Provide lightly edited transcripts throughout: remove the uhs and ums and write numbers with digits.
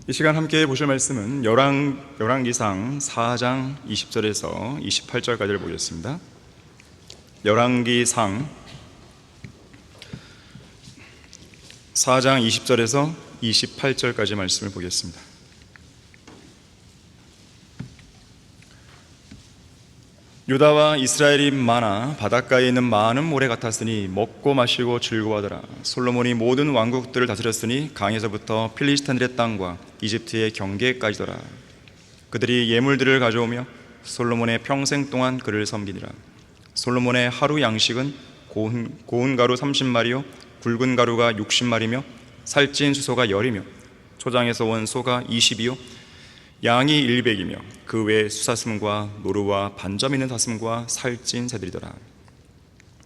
이 시간 함께 보실 말씀은 열왕기상 4장 20절에서 28절까지를 보겠습니다. 열왕기상 4장 20절에서 28절까지 말씀을 보겠습니다. 유다와 이스라엘이 많아 바닷가에 있는 많은 모래 같았으니 먹고 마시고 즐거워하더라. 솔로몬이 모든 왕국들을 다스렸으니 강에서부터 필리스탄들의 땅과 이집트의 경계까지더라. 그들이 예물들을 가져오며 솔로몬의 평생 동안 그를 섬기니라. 솔로몬의 하루 양식은 고운 가루 30마리요 굵은 가루가 60마리며 살찐 수소가 10이며 초장에서 온 소가 20이요 양이 100이며 그 외에 수사슴과 노루와 반점 있는 사슴과 살찐 새들이더라.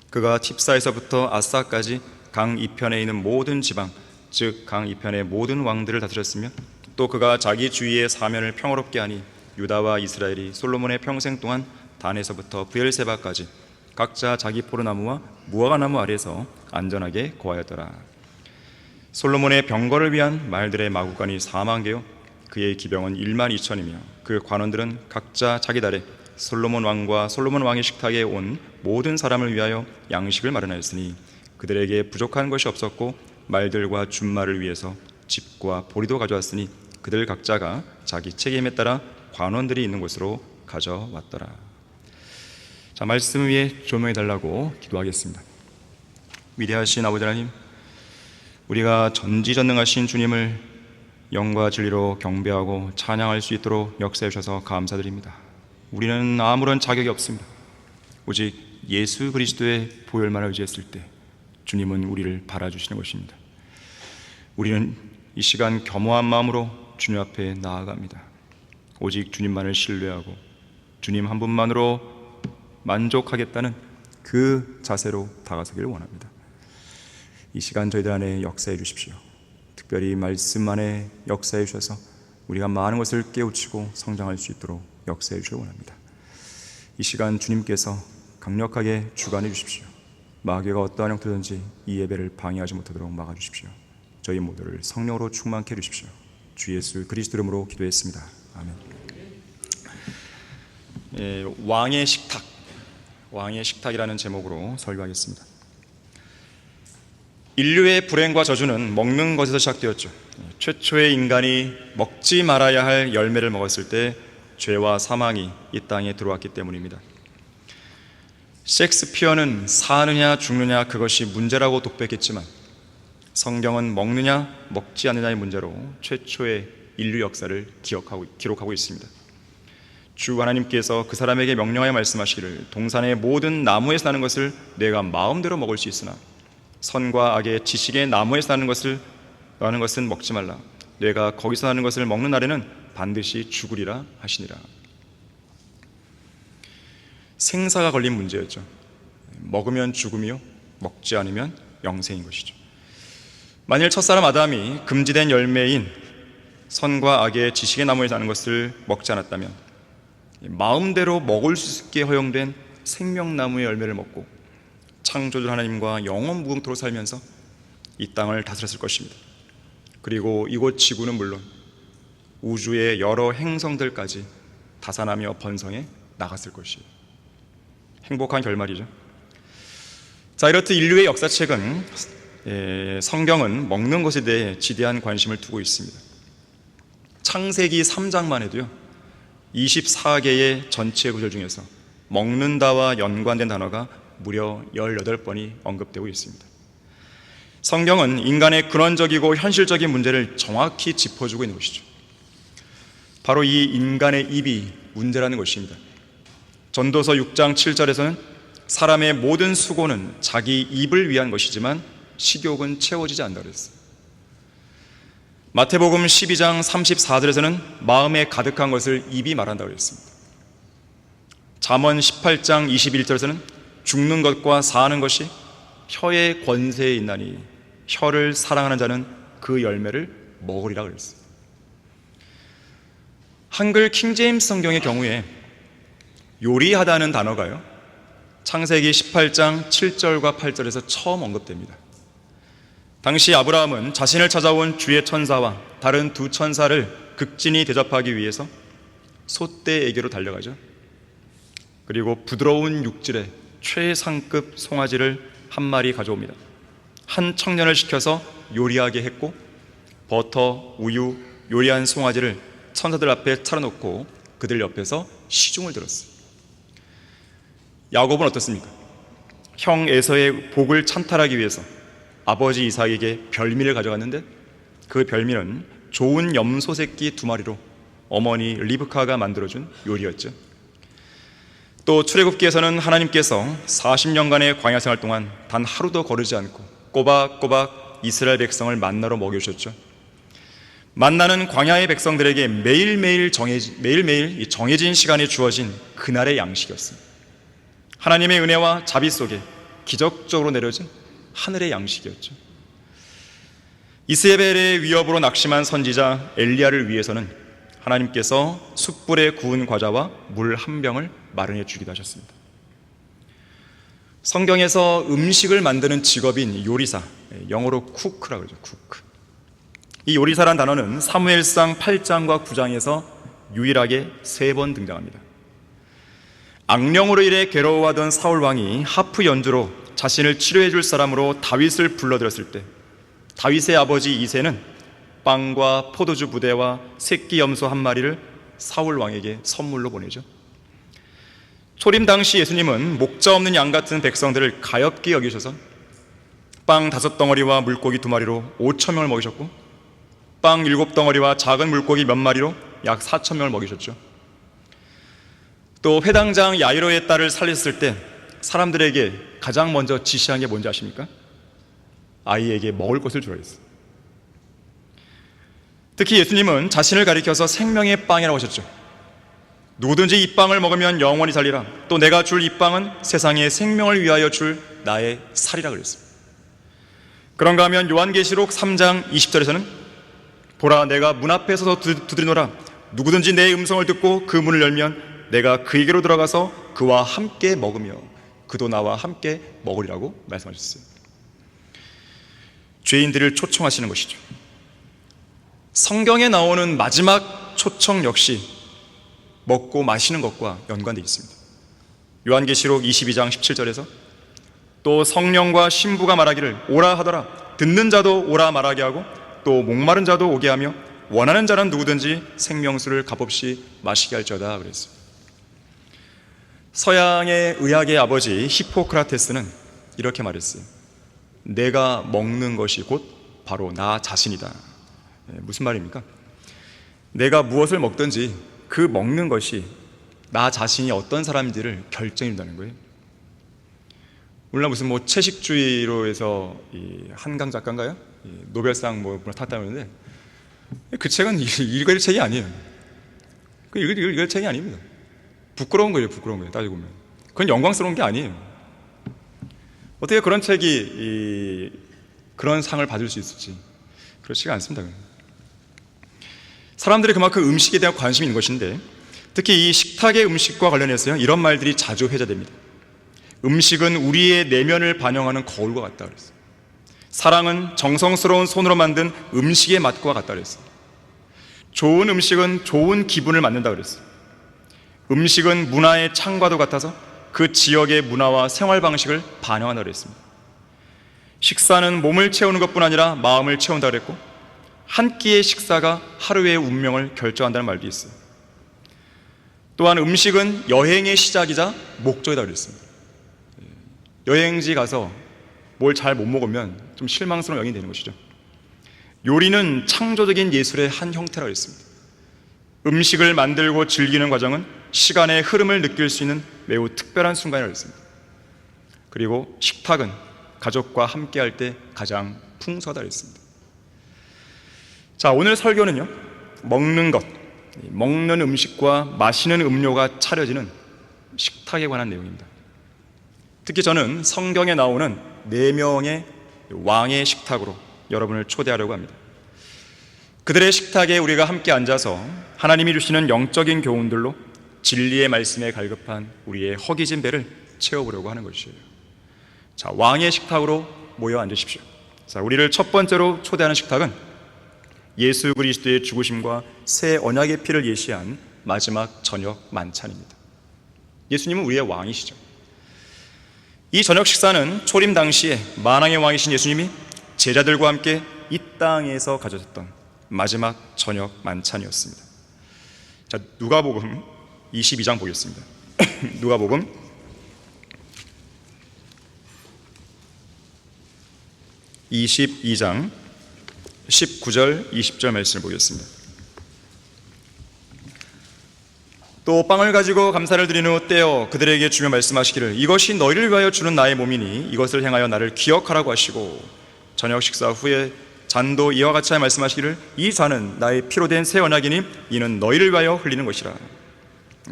그가 팁사에서부터 아사까지 강 이편에 있는 모든 지방 즉 강 이편의 모든 왕들을 다스렸으며 또 그가 자기 주위의 사면을 평화롭게 하니 유다와 이스라엘이 솔로몬의 평생 동안 단에서부터 브엘세바까지 각자 자기 포도나무와 무화과나무 아래에서 안전하게 거하였더라. 솔로몬의 병거를 위한 말들의 마구간이 4만 개요 그의 기병은 1만 2천이며 그 관원들은 각자 자기 달에 솔로몬 왕과 솔로몬 왕의 식탁에 온 모든 사람을 위하여 양식을 마련하였으니 그들에게 부족한 것이 없었고 말들과 준말을 위해서 집과 보리도 가져왔으니 그들 각자가 자기 책임에 따라 관원들이 있는 곳으로 가져왔더라. 자, 말씀 위에 조명해 달라고 기도하겠습니다. 위대하신 아버지 하나님, 우리가 전지전능하신 주님을 영과 진리로 경배하고 찬양할 수 있도록 역사해 주셔서 감사드립니다. 우리는 아무런 자격이 없습니다. 오직 예수 그리스도의 보혈만을 의지했을 때 주님은 우리를 바라주시는 것입니다. 우리는 이 시간 겸허한 마음으로 주님 앞에 나아갑니다. 오직 주님만을 신뢰하고 주님 한 분만으로 만족하겠다는 그 자세로 다가서기를 원합니다. 이 시간 저희들 안에 역사해 주십시오. 특별히 말씀 안에 역사해 주셔서 우리가 많은 것을 깨우치고 성장할 수 있도록 역사해 주시기 원합니다. 이 시간 주님께서 강력하게 주관해 주십시오. 마귀가 어떠한 형태든지 이 예배를 방해하지 못하도록 막아주십시오. 저희 모두를 성령으로 충만케 해주십시오. 주 예수 그리스도 이름으로 기도했습니다. 아멘. 왕의 식탁이라는 제목으로 설교하겠습니다. 인류의 불행과 저주는 먹는 것에서 시작되었죠. 최초의 인간이 먹지 말아야 할 열매를 먹었을 때 죄와 사망이 이 땅에 들어왔기 때문입니다. 셰익스피어는 사느냐 죽느냐 그것이 문제라고 독백했지만 성경은 먹느냐 먹지 않느냐의 문제로 최초의 인류 역사를 기록하고 있습니다. 주 하나님께서 그 사람에게 명령하여 말씀하시기를 동산의 모든 나무에서 나는 것을 내가 마음대로 먹을 수 있으나 선과 악의 지식의 나무에서 나는 것은 먹지 말라. 내가 거기서 나는 것을 먹는 날에는 반드시 죽으리라 하시니라. 생사가 걸린 문제였죠. 먹으면 죽음이요 먹지 않으면 영생인 것이죠. 만일 첫사람 아담이 금지된 열매인 선과 악의 지식의 나무에서 나는 것을 먹지 않았다면 마음대로 먹을 수 있게 허용된 생명나무의 열매를 먹고 창조주 하나님과 영원 무궁토록 살면서 이 땅을 다스렸을 것입니다. 그리고 이곳 지구는 물론 우주의 여러 행성들까지 다산하며 번성해 나갔을 것이에요. 행복한 결말이죠. 자, 이렇듯 인류의 역사책은 성경은 먹는 것에 대해 지대한 관심을 두고 있습니다. 창세기 3장만 해도요 24개의 전체 구절 중에서 먹는다와 연관된 단어가 무려 18번이 언급되고 있습니다. 성경은 인간의 근원적이고 현실적인 문제를 정확히 짚어주고 있는 것이죠. 바로 이 인간의 입이 문제라는 것입니다. 전도서 6장 7절에서는 사람의 모든 수고는 자기 입을 위한 것이지만 식욕은 채워지지 않는다고 했어요. 마태복음 12장 34절에서는 마음에 가득한 것을 입이 말한다고 했습니다. 잠언 18장 21절에서는 죽는 것과 사는 것이 혀의 권세에 있나니 혀를 사랑하는 자는 그 열매를 먹으리라 그랬어요. 한글 킹제임스 성경의 경우에 요리하다는 단어가요 창세기 18장 7절과 8절에서 처음 언급됩니다. 당시 아브라함은 자신을 찾아온 주의 천사와 다른 두 천사를 극진히 대접하기 위해서 솥대에게로 달려가죠. 그리고 부드러운 육질의 최상급 송아지를 한 마리 가져옵니다. 한 청년을 시켜서 요리하게 했고 버터, 우유, 요리한 송아지를 천사들 앞에 차려놓고 그들 옆에서 시중을 들었어요. 야곱은 어떻습니까? 형 에서의 복을 찬탈하기 위해서 아버지 이삭에게 별미를 가져갔는데 그 별미는 좋은 염소 새끼 2마리로 어머니 리브카가 만들어준 요리였죠. 또 출애굽기에서는 하나님께서 40년간의 광야 생활 동안 단 하루도 거르지 않고 꼬박꼬박 이스라엘 백성을 만나로 먹여주셨죠. 만나는 광야의 백성들에게 매일매일 정해진 시간에 주어진 그날의 양식이었습니다. 하나님의 은혜와 자비 속에 기적적으로 내려진 하늘의 양식이었죠. 이세벨의 위협으로 낙심한 선지자 엘리야를 위해서는 하나님께서 숯불에 구운 과자와 물 한 병을 마련해 주기도 하셨습니다. 성경에서 음식을 만드는 직업인 요리사, 영어로 쿠크라고 그러죠. 쿠크. 이 요리사란 단어는 사무엘상 8장과 9장에서 유일하게 3번 등장합니다. 악령으로 인해 괴로워하던 사울 왕이 하프 연주로 자신을 치료해 줄 사람으로 다윗을 불러들였을 때 다윗의 아버지 이새는 빵과 포도주 부대와 새끼 염소 1마리를 사울 왕에게 선물로 보내죠. 초림 당시 예수님은 목자 없는 양 같은 백성들을 가엾게 여기셔서 빵 5덩어리와 물고기 2마리로 5,000명을 먹이셨고 빵 7덩어리와 작은 물고기 몇 마리로 약 4,000명을 먹이셨죠. 또 회당장 야이로의 딸을 살렸을 때 사람들에게 가장 먼저 지시한 게 뭔지 아십니까? 아이에게 먹을 것을 주라 했어요. 특히 예수님은 자신을 가리켜서 생명의 빵이라고 하셨죠. 누구든지 이 빵을 먹으면 영원히 살리라. 또 내가 줄 이 빵은 세상의 생명을 위하여 줄 나의 살이라 그랬습니다. 그런가 하면 요한계시록 3장 20절에서는 보라 내가 문 앞에 서서 두드리노라. 누구든지 내 음성을 듣고 그 문을 열면 내가 그에게로 들어가서 그와 함께 먹으며 그도 나와 함께 먹으리라고 말씀하셨어요. 죄인들을 초청하시는 것이죠. 성경에 나오는 마지막 초청 역시 먹고 마시는 것과 연관되어 있습니다. 요한계시록 22장 17절에서 또 성령과 신부가 말하기를 오라 하더라. 듣는 자도 오라 말하게 하고 또 목마른 자도 오게 하며 원하는 자는 누구든지 생명수를 값없이 마시게 할지어다 그랬어요. 서양의 의학의 아버지 히포크라테스는 이렇게 말했어요. 내가 먹는 것이 곧 바로 나 자신이다. 무슨 말입니까? 내가 무엇을 먹든지 그 먹는 것이 나 자신이 어떤 사람인지를 결정해 준다는 거예요. 오늘날 무슨 채식주의로 해서 이 한강 작가인가요? 노벨상 탔다는데 그 책은 읽을 책이 아니에요. 그 읽을 책이 아닙니다. 부끄러운 거예요. 따지고 보면 그건 영광스러운 게 아니에요. 어떻게 그런 책이 그런 상을 받을 수 있을지 그렇지가 않습니다. 사람들이 그만큼 음식에 대한 관심이 있는 것인데 특히 이 식탁의 음식과 관련해서요 이런 말들이 자주 회자됩니다. 음식은 우리의 내면을 반영하는 거울과 같다 그랬어요. 사랑은 정성스러운 손으로 만든 음식의 맛과 같다 그랬어요. 좋은 음식은 좋은 기분을 만든다 그랬어요. 음식은 문화의 창과도 같아서 그 지역의 문화와 생활 방식을 반영한다 그랬습니다. 식사는 몸을 채우는 것뿐 아니라 마음을 채운다 그랬고 한 끼의 식사가 하루의 운명을 결정한다는 말도 있어요. 또한 음식은 여행의 시작이자 목적이다 그랬습니다. 여행지 가서 뭘 잘 못 먹으면 좀 실망스러운 여행이 되는 것이죠. 요리는 창조적인 예술의 한 형태라고 했습니다. 음식을 만들고 즐기는 과정은 시간의 흐름을 느낄 수 있는 매우 특별한 순간이라고 했습니다. 그리고 식탁은 가족과 함께 할 때 가장 풍성하다고 했습니다. 자, 오늘 설교는요 먹는 것, 먹는 음식과 마시는 음료가 차려지는 식탁에 관한 내용입니다. 특히 저는 성경에 나오는 4명의 왕의 식탁으로 여러분을 초대하려고 합니다. 그들의 식탁에 우리가 함께 앉아서 하나님이 주시는 영적인 교훈들로 진리의 말씀에 갈급한 우리의 허기진 배를 채워보려고 하는 것이에요. 자, 왕의 식탁으로 모여 앉으십시오. 자, 우리를 첫 번째로 초대하는 식탁은 예수 그리스도의 죽으심과 새 언약의 피를 예시한 마지막 저녁 만찬입니다. 예수님은 우리의 왕이시죠. 이 저녁 식사는 초림 당시에 만왕의 왕이신 예수님이 제자들과 함께 이 땅에서 가졌던 마지막 저녁 만찬이었습니다. 자, 누가복음 22장 보겠습니다. 누가복음 22장 19절 20절 말씀을 보겠습니다. 또 빵을 가지고 감사를 드린 후 떼어 그들에게 주며 말씀하시기를 이것이 너희를 위하여 주는 나의 몸이니 이것을 행하여 나를 기억하라고 하시고 저녁 식사 후에 잔도 이와 같이 말씀하시기를 이 잔은 나의 피로 된 새 언약이니 이는 너희를 위하여 흘리는 것이라.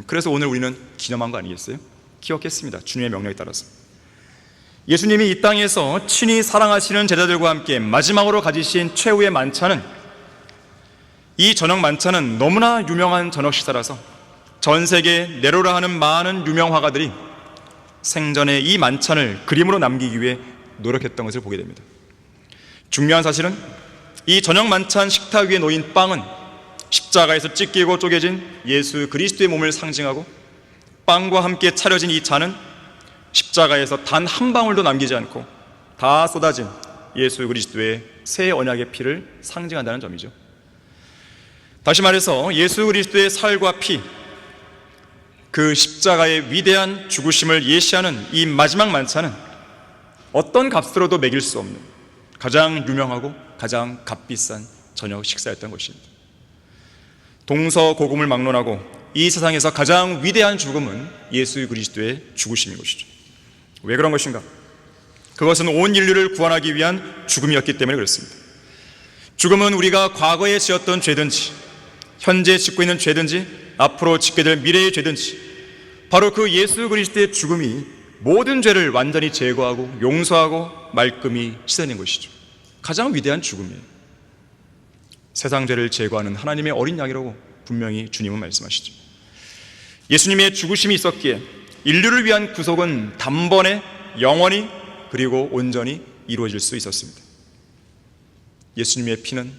그래서 오늘 우리는 기념한 거 아니겠어요? 기억했습니다. 주님의 명령에 따라서 예수님이 이 땅에서 친히 사랑하시는 제자들과 함께 마지막으로 가지신 최후의 만찬은, 이 저녁 만찬은 너무나 유명한 저녁 식사라서 전 세계 네로라 하는 많은 유명 화가들이 생전에 이 만찬을 그림으로 남기기 위해 노력했던 것을 보게 됩니다. 중요한 사실은 이 저녁 만찬 식탁 위에 놓인 빵은 십자가에서 찢기고 쪼개진 예수 그리스도의 몸을 상징하고, 빵과 함께 차려진 이 잔은 십자가에서 단 한 방울도 남기지 않고 다 쏟아진 예수 그리스도의 새 언약의 피를 상징한다는 점이죠. 다시 말해서 예수 그리스도의 살과 피, 그 십자가의 위대한 죽으심을 예시하는 이 마지막 만찬은 어떤 값으로도 매길 수 없는 가장 유명하고 가장 값비싼 저녁 식사였던 것입니다. 동서고금을 막론하고 이 세상에서 가장 위대한 죽음은 예수 그리스도의 죽으심인 것이죠. 왜 그런 것인가? 그것은 온 인류를 구원하기 위한 죽음이었기 때문에 그렇습니다. 죽음은 우리가 과거에 지었던 죄든지 현재 짓고 있는 죄든지 앞으로 짓게 될 미래의 죄든지 바로 그 예수 그리스도의 죽음이 모든 죄를 완전히 제거하고 용서하고 말끔히 씻어낸 것이죠. 가장 위대한 죽음이에요. 세상 죄를 제거하는 하나님의 어린 양이라고 분명히 주님은 말씀하시죠. 예수님의 죽으심이 있었기에 인류를 위한 구속은 단번에 영원히 그리고 온전히 이루어질 수 있었습니다. 예수님의 피는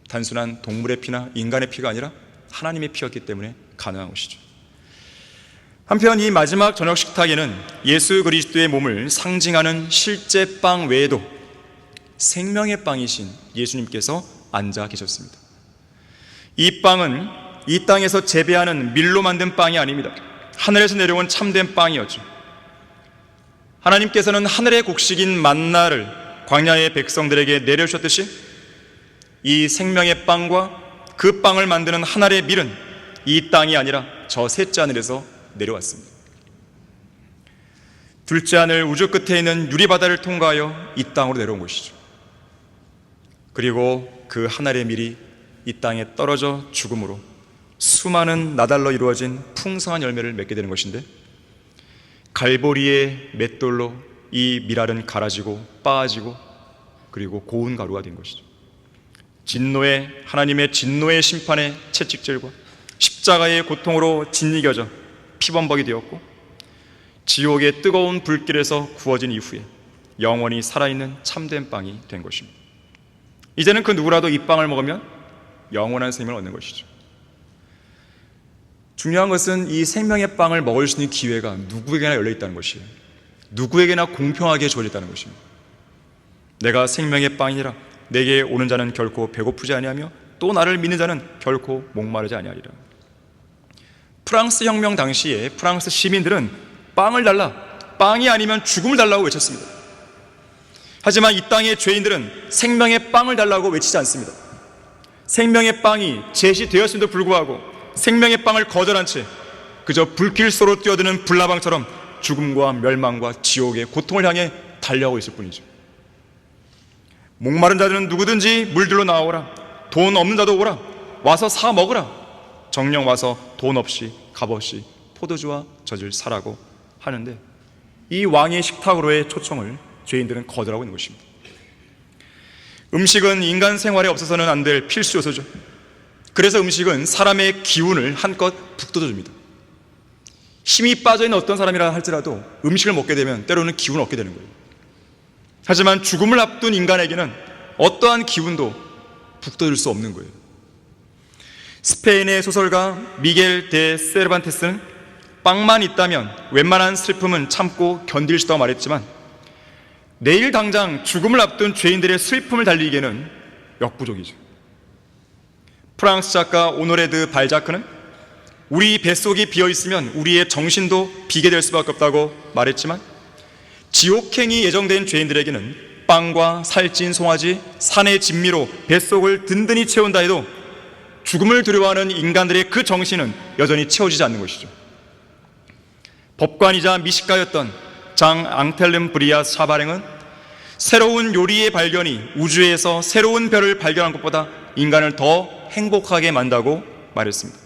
단순한 동물의 피나 인간의 피가 아니라 하나님의 피였기 때문에 가능한 것이죠. 한편 이 마지막 저녁 식탁에는 예수 그리스도의 몸을 상징하는 실제 빵 외에도 생명의 빵이신 예수님께서 앉아 계셨습니다. 이 빵은 이 땅에서 재배하는 밀로 만든 빵이 아닙니다. 하늘에서 내려온 참된 빵이었죠. 하나님께서는 하늘의 곡식인 만나를 광야의 백성들에게 내려주셨듯이 이 생명의 빵과 그 빵을 만드는 하늘의 밀은 이 땅이 아니라 저 셋째 하늘에서 내려왔습니다. 둘째 하늘 우주 끝에 있는 유리바다를 통과하여 이 땅으로 내려온 것이죠. 그리고 그 하늘의 밀이 이 땅에 떨어져 죽음으로 수많은 나달로 이루어진 풍성한 열매를 맺게 되는 것인데, 갈보리의 맷돌로 이 밀알은 갈아지고 빻아지고 그리고 고운 가루가 된 것이죠. 하나님의 진노의 심판의 채찍질과 십자가의 고통으로 짓이겨져 피범벅이 되었고, 지옥의 뜨거운 불길에서 구워진 이후에 영원히 살아있는 참된 빵이 된 것입니다. 이제는 그 누구라도 이 빵을 먹으면 영원한 생명을 얻는 것이죠. 중요한 것은 이 생명의 빵을 먹을 수 있는 기회가 누구에게나 열려있다는 것이에요. 누구에게나 공평하게 주어졌다는 것입니다. 내가 생명의 빵이라 내게 오는 자는 결코 배고프지 아니하며 또 나를 믿는 자는 결코 목마르지 아니하리라. 프랑스 혁명 당시에 프랑스 시민들은 빵을 달라, 빵이 아니면 죽음을 달라고 외쳤습니다. 하지만 이 땅의 죄인들은 생명의 빵을 달라고 외치지 않습니다. 생명의 빵이 제시되었음에도 불구하고 생명의 빵을 거절한 채 그저 불길소로 뛰어드는 불나방처럼 죽음과 멸망과 지옥의 고통을 향해 달려가고 있을 뿐이죠. 목마른 자들은 누구든지 물들로 나오라, 돈 없는 자도 오라, 와서 사 먹으라, 정령 와서 돈 없이 값없이 포도주와 젖을 사라고 하는데, 이 왕의 식탁으로의 초청을 죄인들은 거절하고 있는 것입니다. 음식은 인간 생활에 없어서는 안 될 필수 요소죠. 그래서 음식은 사람의 기운을 한껏 북돋워줍니다. 힘이 빠져있는 어떤 사람이라 할지라도 음식을 먹게 되면 때로는 기운을 얻게 되는 거예요. 하지만 죽음을 앞둔 인간에게는 어떠한 기운도 북돋을 수 없는 거예요. 스페인의 소설가 미겔 데 세르반테스는 빵만 있다면 웬만한 슬픔은 참고 견딜 수 있다고 말했지만, 내일 당장 죽음을 앞둔 죄인들의 슬픔을 달리기에는 역부족이죠. 프랑스 작가 오노레 드 발자크는 우리 뱃속이 비어있으면 우리의 정신도 비게 될 수밖에 없다고 말했지만, 지옥행이 예정된 죄인들에게는 빵과 살찐 송아지, 산의 진미로 뱃속을 든든히 채운다 해도 죽음을 두려워하는 인간들의 그 정신은 여전히 채워지지 않는 것이죠. 법관이자 미식가였던 장 앙텔름 브리아스 샤바랭은 새로운 요리의 발견이 우주에서 새로운 별을 발견한 것보다 인간을 더 행복하게 만다고 말했습니다.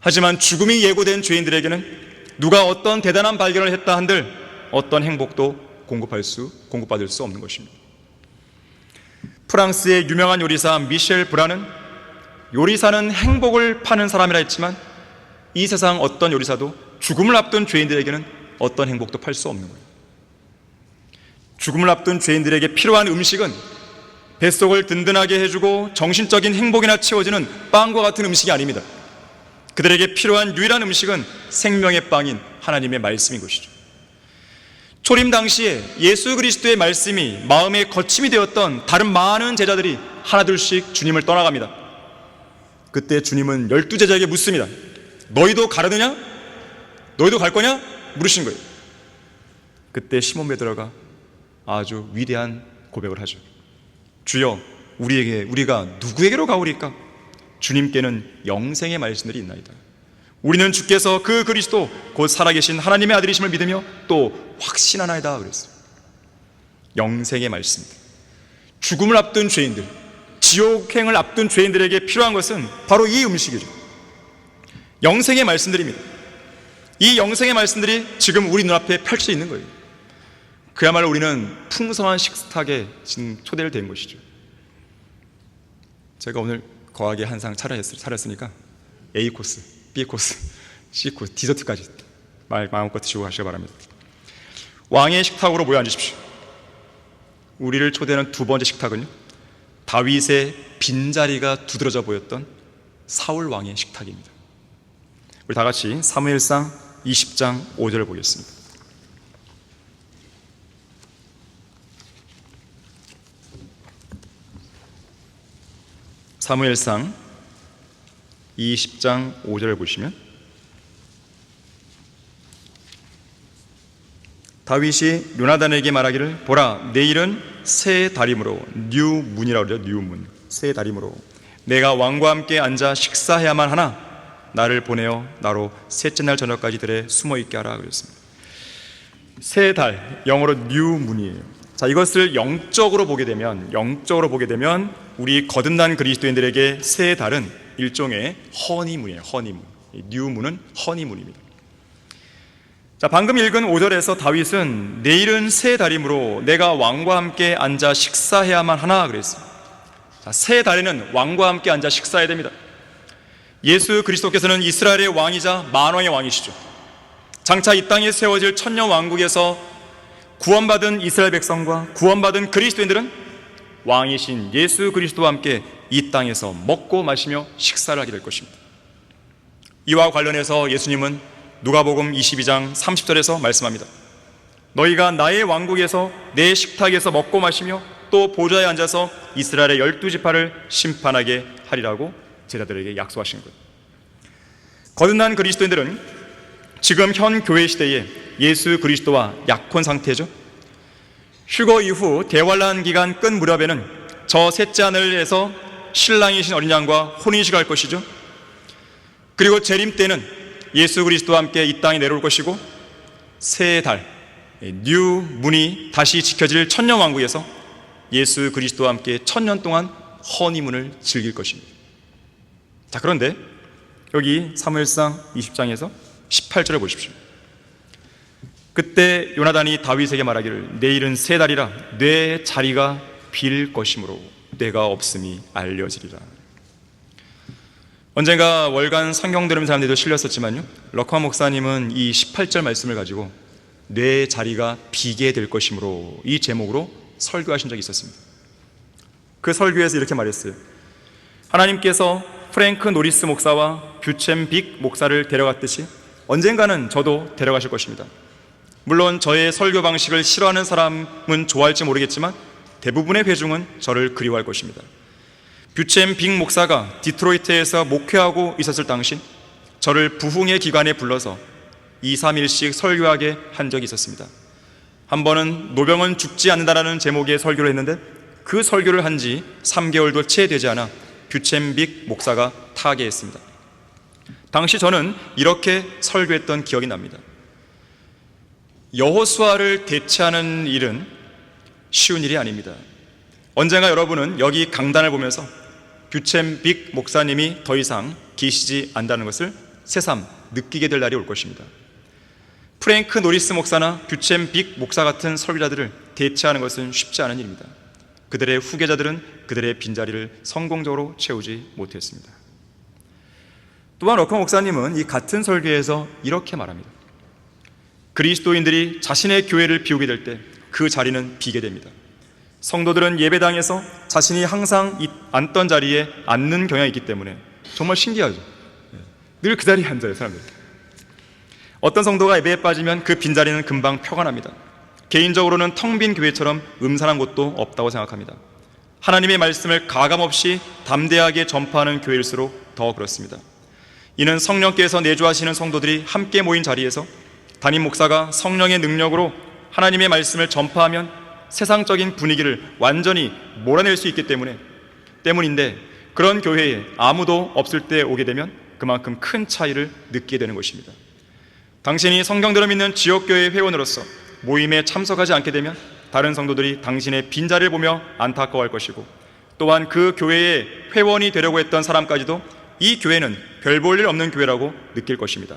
하지만 죽음이 예고된 죄인들에게는 누가 어떤 대단한 발견을 했다 한들 어떤 행복도 공급받을 수 없는 것입니다. 프랑스의 유명한 요리사 미셸 브라는 요리사는 행복을 파는 사람이라 했지만, 이 세상 어떤 요리사도 죽음을 앞둔 죄인들에게는 어떤 행복도 팔 수 없는 거예요. 죽음을 앞둔 죄인들에게 필요한 음식은 뱃속을 든든하게 해주고 정신적인 행복이나 채워지는 빵과 같은 음식이 아닙니다. 그들에게 필요한 유일한 음식은 생명의 빵인 하나님의 말씀인 것이죠. 초림 당시에 예수 그리스도의 말씀이 마음의 거침이 되었던 다른 많은 제자들이 하나둘씩 주님을 떠나갑니다. 그때 주님은 12제자에게 묻습니다. 너희도 가려느냐? 너희도 갈 거냐? 물으신 거예요. 그때 시몬 베드로가 아주 위대한 고백을 하죠. 주여, 우리가 누구에게로 가오리까? 주님께는 영생의 말씀들이 있나이다. 우리는 주께서 그 그리스도 곧 살아계신 하나님의 아들이심을 믿으며 또 확신하나이다 그랬어요. 영생의 말씀들, 죽음을 앞둔 죄인들, 지옥행을 앞둔 죄인들에게 필요한 것은 바로 이 음식이죠. 영생의 말씀들입니다. 이 영생의 말씀들이 지금 우리 눈앞에 펼쳐져 있는 거예요. 그야말로 우리는 풍성한 식탁에 지금 초대를 된 것이죠. 제가 오늘 거하게 한 상 차렸으니까 A코스, B코스, C코스, 디저트까지 마음껏 드시고 가시기 바랍니다. 왕의 식탁으로 모여 앉으십시오. 우리를 초대하는 두 번째 식탁은요, 다윗의 빈자리가 두드러져 보였던 사울 왕의 식탁입니다. 우리 다 같이 사무엘상 20장 5절을 보겠습니다. 사무엘상 20장 5절을 보시면, 다윗이 요나단에게 말하기를, 보라, 내일은 새 다림으로, 뉴문이라고 그러죠. 뉴문, 새 다림으로 내가 왕과 함께 앉아 식사해야만 하나 나를 보내어 나로 셋째 날 저녁까지 들에 숨어 있게 하라 그랬습니다. 새 달, 영어로 뉴문이에요. 자, 이것을 영적으로 보게 되면 우리 거듭난 그리스도인들에게 새 달은 일종의 허니문이에요. 허니문. 뉴문은 허니문입니다. 자, 방금 읽은 5절에서 다윗은 내일은 새 달이므로 내가 왕과 함께 앉아 식사해야만 하나 그랬어요. 자, 새 달에는 왕과 함께 앉아 식사해야 됩니다. 예수 그리스도께서는 이스라엘의 왕이자 만왕의 왕이시죠. 장차 이 땅에 세워질 천년 왕국에서 구원받은 이스라엘 백성과 구원받은 그리스도인들은 왕이신 예수 그리스도와 함께 이 땅에서 먹고 마시며 식사를 하게 될 것입니다. 이와 관련해서 예수님은 누가복음 22장 30절에서 말씀합니다. 너희가 나의 왕국에서 내 식탁에서 먹고 마시며 또 보좌에 앉아서 이스라엘의 12지파를 심판하게 하리라고 제자들에게 약속하신 거예요. 거듭난 그리스도인들은 지금 현 교회 시대에 예수 그리스도와 약혼 상태죠. 휴거 이후 대환란 기간 끝 무렵에는 저 셋째 하늘에서 신랑이신 어린 양과 혼인식을 할 것이죠. 그리고 재림 때는 예수 그리스도와 함께 이 땅에 내려올 것이고, 새 달, 뉴 문이 다시 지켜질 천년 왕국에서 예수 그리스도와 함께 천년 동안 허니문을 즐길 것입니다. 자, 그런데 여기 사무엘상 20장에서 18절을 보십시오. 그때 요나단이 다윗에게 말하기를, 내일은 새 달이라 내 자리가 빌 것이므로 때가 없음이 알려지리라. 언젠가 월간 성경 들으면서 사람들도 실렸었지만요, 럭커 목사님은 이 18절 말씀을 가지고 내 자리가 비게 될 것이므로 이 제목으로 설교하신 적이 있었습니다. 그 설교에서 이렇게 말했어요. 하나님께서 프랭크 노리스 목사와 뷰첸 빅 목사를 데려갔듯이 언젠가는 저도 데려가실 것입니다. 물론 저의 설교 방식을 싫어하는 사람은 좋아할지 모르겠지만 대부분의 회중은 저를 그리워할 것입니다. 뷰첸 빅 목사가 디트로이트에서 목회하고 있었을 당시 저를 부흥의 기관에 불러서 2, 3일씩 설교하게 한 적이 있었습니다. 한 번은 노병은 죽지 않는다라는 제목의 설교를 했는데 그 설교를 한 지 3개월도 채 되지 않아 뷰첸 빅 목사가 타계했습니다. 당시 저는 이렇게 설교했던 기억이 납니다. 여호수아를 대체하는 일은 쉬운 일이 아닙니다. 언젠가 여러분은 여기 강단을 보면서 뷰첸 빅 목사님이 더 이상 계시지 않는다는 것을 새삼 느끼게 될 날이 올 것입니다. 프랭크 노리스 목사나 뷰첸 빅 목사 같은 설교자들을 대체하는 것은 쉽지 않은 일입니다. 그들의 후계자들은 그들의 빈자리를 성공적으로 채우지 못했습니다. 또한 러커 목사님은 이 같은 설교에서 이렇게 말합니다. 그리스도인들이 자신의 교회를 비우게 될 때 그 자리는 비게 됩니다. 성도들은 예배당에서 자신이 항상 앉던 자리에 앉는 경향이 있기 때문에 정말 신기하죠. 늘 그 자리에 앉아요, 사람들. 어떤 성도가 예배에 빠지면 그 빈자리는 금방 표가 납니다. 개인적으로는 텅 빈 교회처럼 음산한 곳도 없다고 생각합니다. 하나님의 말씀을 가감없이 담대하게 전파하는 교회일수록 더 그렇습니다. 이는 성령께서 내주하시는 성도들이 함께 모인 자리에서 담임 목사가 성령의 능력으로 하나님의 말씀을 전파하면 세상적인 분위기를 완전히 몰아낼 수 있기 때문인데 그런 교회에 아무도 없을 때 오게 되면 그만큼 큰 차이를 느끼게 되는 것입니다. 당신이 성경대로 믿는 지역교회 회원으로서 모임에 참석하지 않게 되면 다른 성도들이 당신의 빈자리를 보며 안타까워할 것이고 또한 그 교회의 회원이 되려고 했던 사람까지도 이 교회는 별 볼 일 없는 교회라고 느낄 것입니다.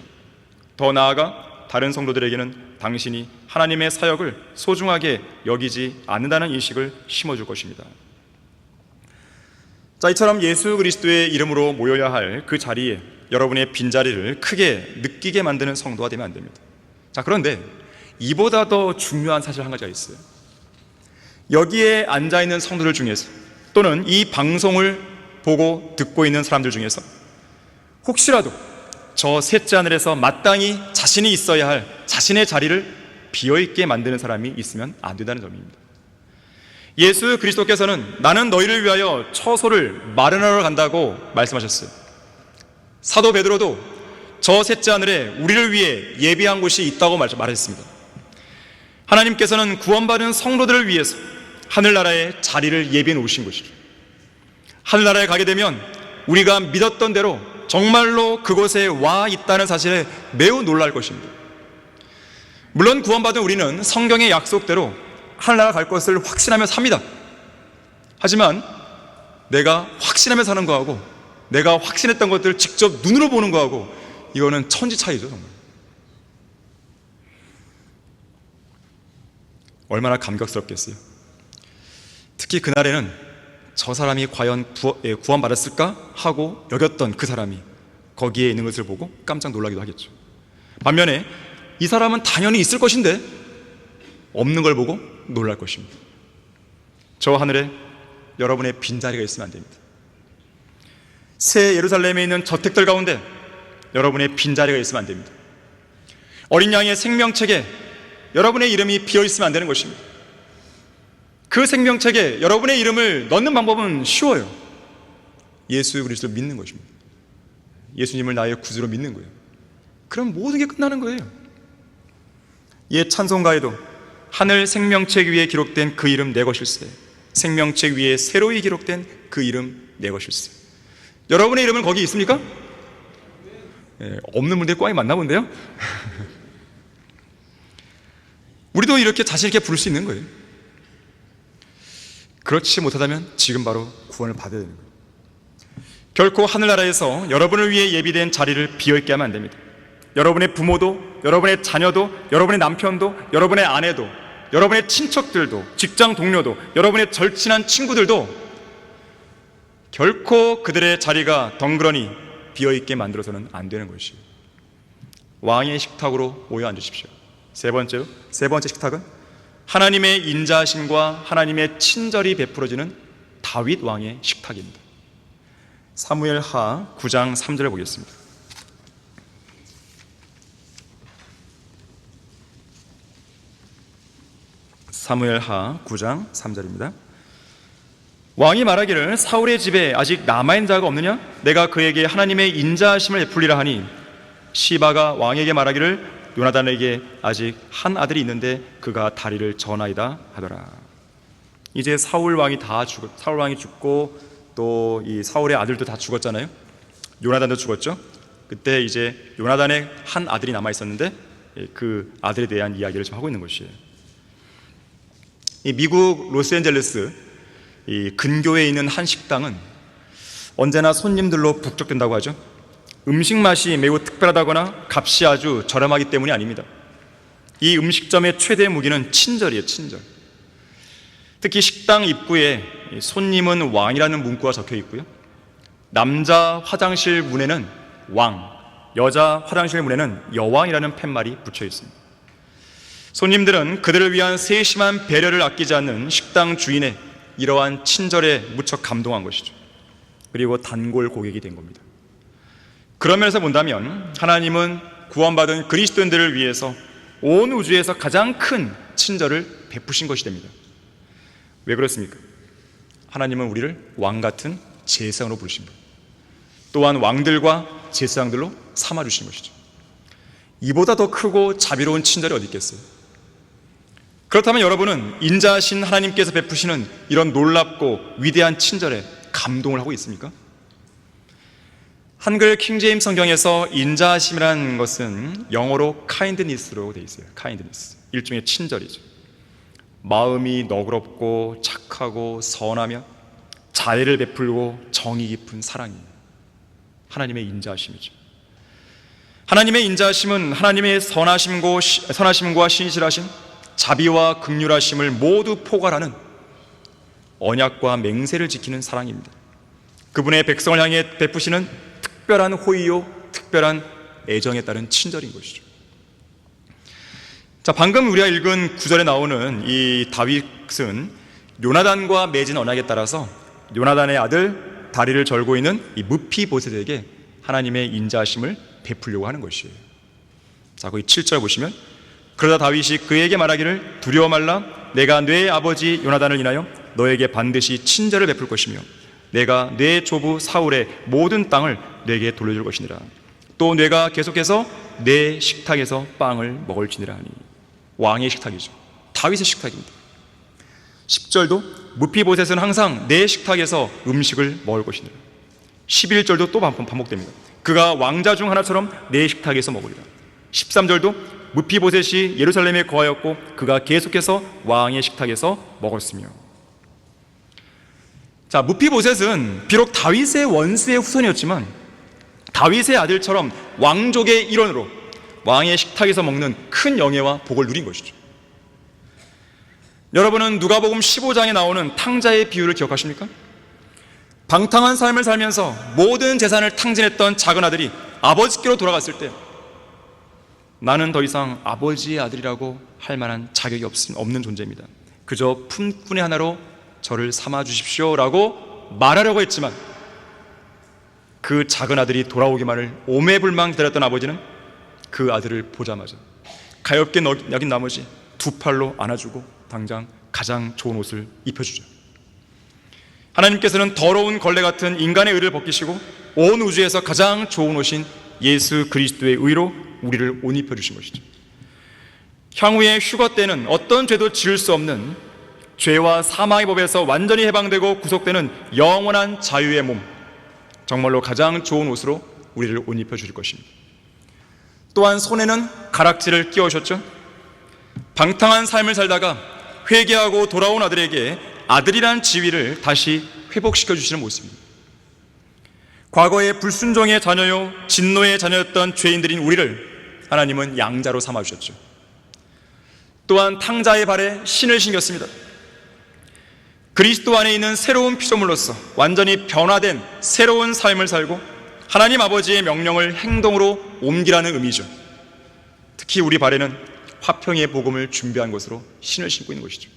더 나아가 다른 성도들에게는 당신이 하나님의 사역을 소중하게 여기지 않는다는 인식을 심어줄 것입니다. 자, 이처럼 예수 그리스도의 이름으로 모여야 할 그 자리에 여러분의 빈자리를 크게 느끼게 만드는 성도가 되면 안 됩니다. 자, 그런데 이보다 더 중요한 사실 한 가지가 있어요. 여기에 앉아있는 성도들 중에서 또는 이 방송을 보고 듣고 있는 사람들 중에서 혹시라도 저 셋째 하늘에서 마땅히 자신이 있어야 할 자신의 자리를 비어있게 만드는 사람이 있으면 안 된다는 점입니다. 예수 그리스도께서는 나는 너희를 위하여 처소를 마련하러 간다고 말씀하셨어요. 사도 베드로도 저 셋째 하늘에 우리를 위해 예비한 곳이 있다고 말했습니다. 하나님께서는 구원받은 성도들을 위해서 하늘나라에 자리를 예비해 놓으신 것이죠. 하늘나라에 가게 되면 우리가 믿었던 대로 정말로 그곳에 와 있다는 사실에 매우 놀랄 것입니다. 물론 구원받은 우리는 성경의 약속대로 하늘나라 갈 것을 확신하며 삽니다. 하지만 내가 확신하며 사는 거하고 내가 확신했던 것들을 직접 눈으로 보는 거하고 이거는 천지 차이죠, 정말. 얼마나 감격스럽겠어요. 특히 그날에는 저 사람이 과연 구원받았을까 하고 여겼던 그 사람이 거기에 있는 것을 보고 깜짝 놀라기도 하겠죠. 반면에 이 사람은 당연히 있을 것인데 없는 걸 보고 놀랄 것입니다. 저 하늘에 여러분의 빈자리가 있으면 안 됩니다. 새 예루살렘에 있는 저택들 가운데 여러분의 빈자리가 있으면 안 됩니다. 어린 양의 생명책에 여러분의 이름이 비어있으면 안 되는 것입니다. 그 생명책에 여러분의 이름을 넣는 방법은 쉬워요. 예수 그리스도를 믿는 것입니다. 예수님을 나의 구주로 믿는 거예요. 그럼 모든 게 끝나는 거예요. 옛 찬송가에도 하늘 생명책 위에 기록된 그 이름 내 것일세, 생명책 위에 새로이 기록된 그 이름 내 것일세. 여러분의 이름은 거기 있습니까? 없는 분들이 꽝이 많나 본데요? 우리도 이렇게 자신 있게 부를 수 있는 거예요. 그렇지 못하다면 지금 바로 구원을 받아야 되는 거예요. 결코 하늘나라에서 여러분을 위해 예비된 자리를 비어있게 하면 안 됩니다. 여러분의 부모도, 여러분의 자녀도, 여러분의 남편도, 여러분의 아내도, 여러분의 친척들도, 직장 동료도, 여러분의 절친한 친구들도 결코 그들의 자리가 덩그러니 비어있게 만들어서는 안 되는 것이에요. 왕의 식탁으로 모여 앉으십시오. 세 번째 식탁은 하나님의 인자하심과 하나님의 친절이 베풀어지는 다윗 왕의 식탁입니다. 사무엘하 9장 3절을 보겠습니다. 사무엘하 9장 3절입니다. 왕이 말하기를 사울의 집에 아직 남아있는 자가 없느냐? 내가 그에게 하나님의 인자하심을 베풀리라 하니 시바가 왕에게 말하기를 요나단에게 아직 한 아들이 있는데 그가 다리를 저나이다 하더라. 이제 사울 왕이 죽고 또 이 사울의 아들도 다 죽었잖아요. 요나단도 죽었죠. 그때 이제 요나단의 한 아들이 남아 있었는데 그 아들에 대한 이야기를 좀 하고 있는 것이에요. 이 미국 로스앤젤레스 이 근교에 있는 한 식당은 언제나 손님들로 북적된다고 하죠. 음식 맛이 매우 특별하다거나 값이 아주 저렴하기 때문이 아닙니다. 이 음식점의 최대 무기는 친절이에요. 친절. 특히 식당 입구에 손님은 왕이라는 문구가 적혀 있고요, 남자 화장실 문에는 왕, 여자 화장실 문에는 여왕이라는 팻말이 붙여 있습니다. 손님들은 그들을 위한 세심한 배려를 아끼지 않는 식당 주인의 이러한 친절에 무척 감동한 것이죠. 그리고 단골 고객이 된 겁니다. 그런 면에서 본다면 하나님은 구원받은 그리스도인들을 위해서 온 우주에서 가장 큰 친절을 베푸신 것이 됩니다. 왜 그렇습니까? 하나님은 우리를 왕같은 제사장으로 부르신 분, 또한 왕들과 제사장들로 삼아주신 것이죠. 이보다 더 크고 자비로운 친절이 어디 있겠어요? 그렇다면 여러분은 인자하신 하나님께서 베푸시는 이런 놀랍고 위대한 친절에 감동을 하고 있습니까? 한글 킹제임스 성경에서 인자하심이라는 것은 영어로 kindness로 되어 있어요. kindness, 일종의 친절이죠. 마음이 너그럽고 착하고 선하며 자애를 베풀고 정이 깊은 사랑이에요. 하나님의 인자하심이죠. 하나님의 인자하심은 하나님의 선하심과 신실하심, 자비와 긍휼하심을 모두 포괄하는 언약과 맹세를 지키는 사랑입니다. 그분의 백성을 향해 베푸시는 특별한 호의요, 특별한 애정에 따른 친절인 것이죠. 자, 방금 우리가 읽은 9절에 나오는 이 다윗은 요나단과 맺은 언약에 따라서 요나단의 아들 다리를 절고 있는 이 무피보셋에게 하나님의 인자하심을 베풀려고 하는 것이에요. 자, 거기 7절 보시면, 그러다 다윗이 그에게 말하기를 두려워 말라. 내가 네 아버지 요나단을 인하여 너에게 반드시 친절을 베풀 것이며 내가 네 조부 사울의 모든 땅을 네게 돌려줄 것이니라. 또 네가 계속해서 내 식탁에서 빵을 먹을지니라 하니. 왕의 식탁이죠. 다윗의 식탁입니다. 10절도 무피보셋은 항상 내 식탁에서 음식을 먹을 것이니라. 11절도 또 반복됩니다. 그가 왕자 중 하나처럼 내 식탁에서 먹으리라. 13절도 무피보셋이 예루살렘에 거하였고 그가 계속해서 왕의 식탁에서 먹었으며. 자, 무피보셋은 비록 다윗의 원수의 후손이었지만 다윗의 아들처럼 왕족의 일원으로 왕의 식탁에서 먹는 큰 영예와 복을 누린 것이죠. 여러분은 누가복음 15장에 나오는 탕자의 비유를 기억하십니까? 방탕한 삶을 살면서 모든 재산을 탕진했던 작은 아들이 아버지께로 돌아갔을 때 나는 더 이상 아버지의 아들이라고 할 만한 자격이 없는 존재입니다. 그저 품꾼의 하나로 저를 삼아주십시오 라고 말하려고 했지만 그 작은 아들이 돌아오기만을 오매불망 기다렸던 아버지는 그 아들을 보자마자 가엾게 여긴 나머지 두 팔로 안아주고 당장 가장 좋은 옷을 입혀주죠. 하나님께서는 더러운 걸레 같은 인간의 의를 벗기시고 온 우주에서 가장 좋은 옷인 예수 그리스도의 의로 우리를 옷 입혀주신 것이죠. 향후의 휴거 때는 어떤 죄도 지을 수 없는 죄와 사망의 법에서 완전히 해방되고 구속되는 영원한 자유의 몸, 정말로 가장 좋은 옷으로 우리를 옷 입혀주실 것입니다. 또한 손에는 가락지를 끼워주셨죠. 방탕한 삶을 살다가 회개하고 돌아온 아들에게 아들이란 지위를 다시 회복시켜 주시는 모습입니다. 과거에 불순종의 자녀요 진노의 자녀였던 죄인들인 우리를 하나님은 양자로 삼아주셨죠. 또한 탕자의 발에 신을 신겼습니다. 그리스도 안에 있는 새로운 피조물로서 완전히 변화된 새로운 삶을 살고 하나님 아버지의 명령을 행동으로 옮기라는 의미죠. 특히 우리 발에는 화평의 복음을 준비한 것으로 신을 신고 있는 것이죠.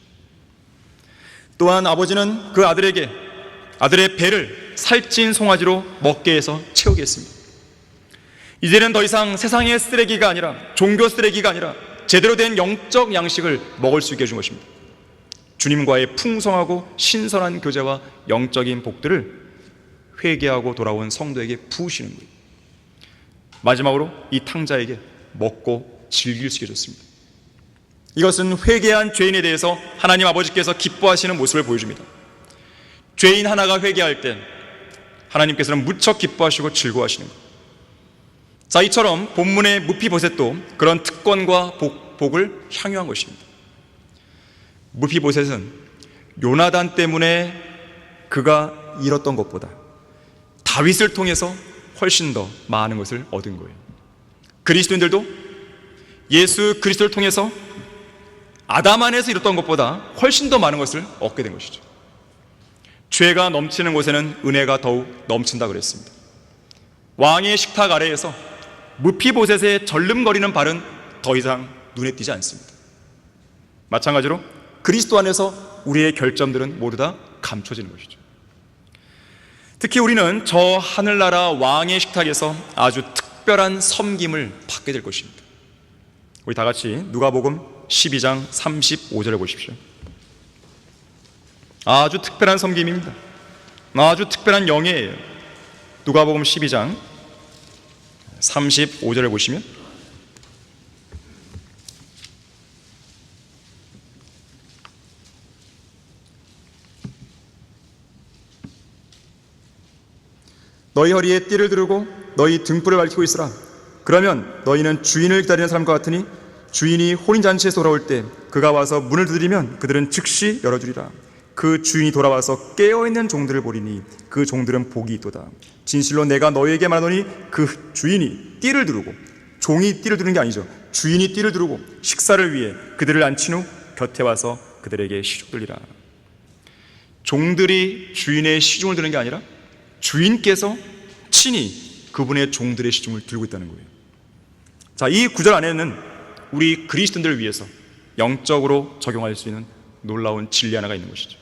또한 아버지는 그 아들에게 아들의 배를 살찐 송아지로 먹게 해서 채우게 했습니다. 이제는 더 이상 세상의 쓰레기가 아니라, 종교 쓰레기가 아니라 제대로 된 영적 양식을 먹을 수 있게 해준 것입니다. 주님과의 풍성하고 신선한 교제와 영적인 복들을 회개하고 돌아온 성도에게 부으시는 거예요. 마지막으로 이 탕자에게 먹고 즐길 수 있게 해줬습니다. 이것은 회개한 죄인에 대해서 하나님 아버지께서 기뻐하시는 모습을 보여줍니다. 죄인 하나가 회개할 때 하나님께서는 무척 기뻐하시고 즐거워하시는 것. 자, 이처럼 본문의 무피보셋도 그런 특권과 복을 향유한 것입니다. 무피보셋은 요나단 때문에 그가 잃었던 것보다 다윗을 통해서 훨씬 더 많은 것을 얻은 거예요. 그리스도인들도 예수 그리스도를 통해서 아담 안에서 잃었던 것보다 훨씬 더 많은 것을 얻게 된 것이죠. 죄가 넘치는 곳에는 은혜가 더욱 넘친다 그랬습니다. 왕의 식탁 아래에서 무피보셋의 절름거리는 발은 더 이상 눈에 띄지 않습니다. 마찬가지로 그리스도 안에서 우리의 결점들은 모두 다 감춰지는 것이죠. 특히 우리는 저 하늘나라 왕의 식탁에서 아주 특별한 섬김을 받게 될 것입니다. 우리 다 같이 누가복음 12장 35절을 보십시오. 아주 특별한 섬김입니다. 아주 특별한 영예예요. 누가복음 12장 35절을 보시면 너희 허리에 띠를 두르고 너희 등불을 밝히고 있으라. 그러면 너희는 주인을 기다리는 사람과 같으니 주인이 혼인잔치에서 돌아올 때 그가 와서 문을 두드리면 그들은 즉시 열어주리라. 그 주인이 돌아와서 깨어있는 종들을 보리니 그 종들은 복이 있도다. 진실로 내가 너희에게 말하노니 그 주인이 띠를 두르고, 종이 띠를 두르는 게 아니죠, 주인이 띠를 두르고 식사를 위해 그들을 앉힌 후 곁에 와서 그들에게 시중 들리라. 종들이 주인의 시중을 드는 게 아니라 주인께서 친히 그분의 종들의 시중을 들고 있다는 거예요. 자, 이 구절 안에는 우리 그리스도인들을 위해서 영적으로 적용할 수 있는 놀라운 진리 하나가 있는 것이죠.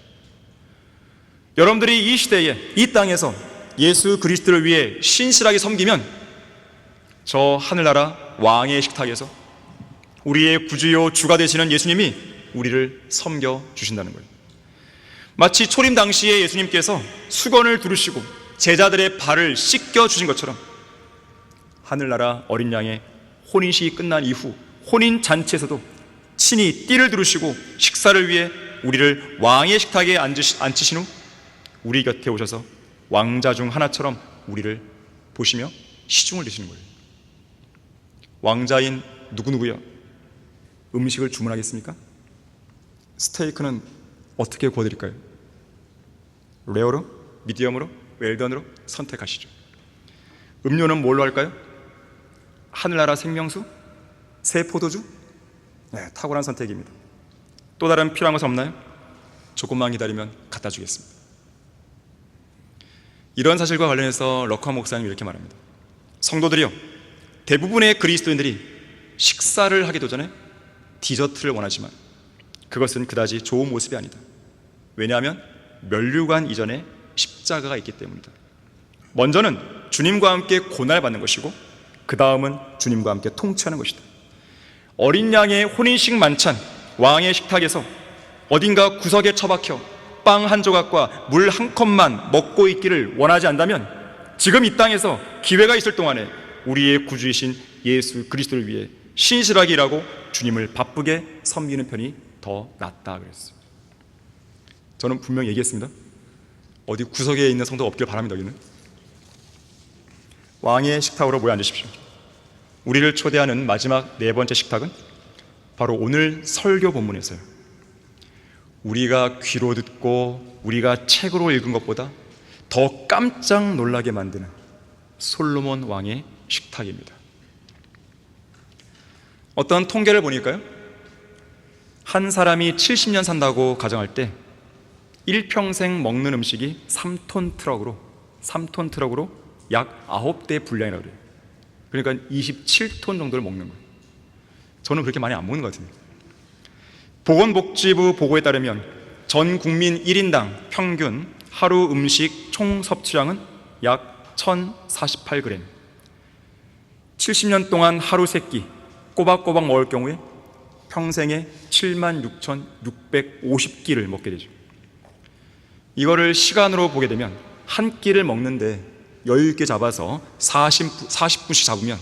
여러분들이 이 시대에, 이 땅에서 예수 그리스도를 위해 신실하게 섬기면 저 하늘나라 왕의 식탁에서 우리의 구주요 주가 되시는 예수님이 우리를 섬겨 주신다는 거예요. 마치 초림 당시에 예수님께서 수건을 두르시고 제자들의 발을 씻겨 주신 것처럼 하늘나라 어린 양의 혼인식이 끝난 이후 혼인 잔치에서도 친히 띠를 두르시고 식사를 위해 우리를 왕의 식탁에 앉히신 후 우리 곁에 오셔서 왕자 중 하나처럼 우리를 보시며 시중을 드시는 거예요. 왕자인 누구누구요? 음식을 주문하겠습니까? 스테이크는 어떻게 구워드릴까요? 레어로? 미디엄으로? 웰던으로? 선택하시죠. 음료는 뭘로 할까요? 하늘나라 생명수? 새 포도주? 네, 탁월한 선택입니다. 또 다른 필요한 것은 없나요? 조금만 기다리면 갖다 주겠습니다. 이런 사실과 관련해서 럭커 목사님이 이렇게 말합니다. 성도들이요, 대부분의 그리스도인들이 식사를 하기도 전에 디저트를 원하지만 그것은 그다지 좋은 모습이 아니다. 왜냐하면 면류관 이전에 십자가가 있기 때문이다. 먼저는 주님과 함께 고난받는 것이고 그 다음은 주님과 함께 통치하는 것이다. 어린 양의 혼인식 만찬, 왕의 식탁에서 어딘가 구석에 처박혀 빵 한 조각과 물 한 컵만 먹고 있기를 원하지 않다면 지금 이 땅에서 기회가 있을 동안에 우리의 구주이신 예수 그리스도를 위해 신실하게 일하고 주님을 바쁘게 섬기는 편이 더 낫다 그랬어요. 저는 분명히 얘기했습니다. 어디 구석에 있는 성도가 없길 바랍니다. 여기는 왕의 식탁으로 모여 앉으십시오. 우리를 초대하는 마지막 네 번째 식탁은 바로 오늘 설교 본문에서요, 우리가 귀로 듣고 우리가 책으로 읽은 것보다 더 깜짝 놀라게 만드는 솔로몬 왕의 식탁입니다. 어떤 통계를 보니까요, 한 사람이 70년 산다고 가정할 때 일평생 먹는 음식이 3톤 트럭으로 약 9대 분량이라고 그래요. 그러니까 27톤 정도를 먹는 거예요. 저는 그렇게 많이 안 먹는 것 같은데. 보건복지부 보고에 따르면 전 국민 1인당 평균 하루 음식 총 섭취량은 약 1048g. 70년 동안 하루 3끼 꼬박꼬박 먹을 경우에 평생에 76,650끼를 먹게 되죠. 이거를 시간으로 보게 되면 한 끼를 먹는데 여유 있게 잡아서 40분씩 잡으면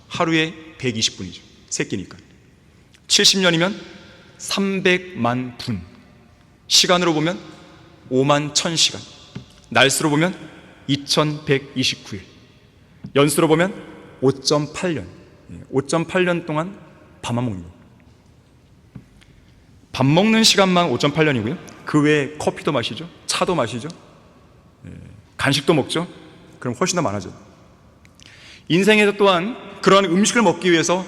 하루에 120분이죠. 3끼니까. 70년이면 300만 분. 시간으로 보면 5만 1000시간. 날수로 보면 2129일. 연수로 보면 5.8년. 5.8년 동안 밥만 먹는 거예요. 밥 먹는 시간만 5.8년이고요. 그 외에 커피도 마시죠. 차도 마시죠. 간식도 먹죠. 그럼 훨씬 더 많아져요. 인생에서 또한 그러한 음식을 먹기 위해서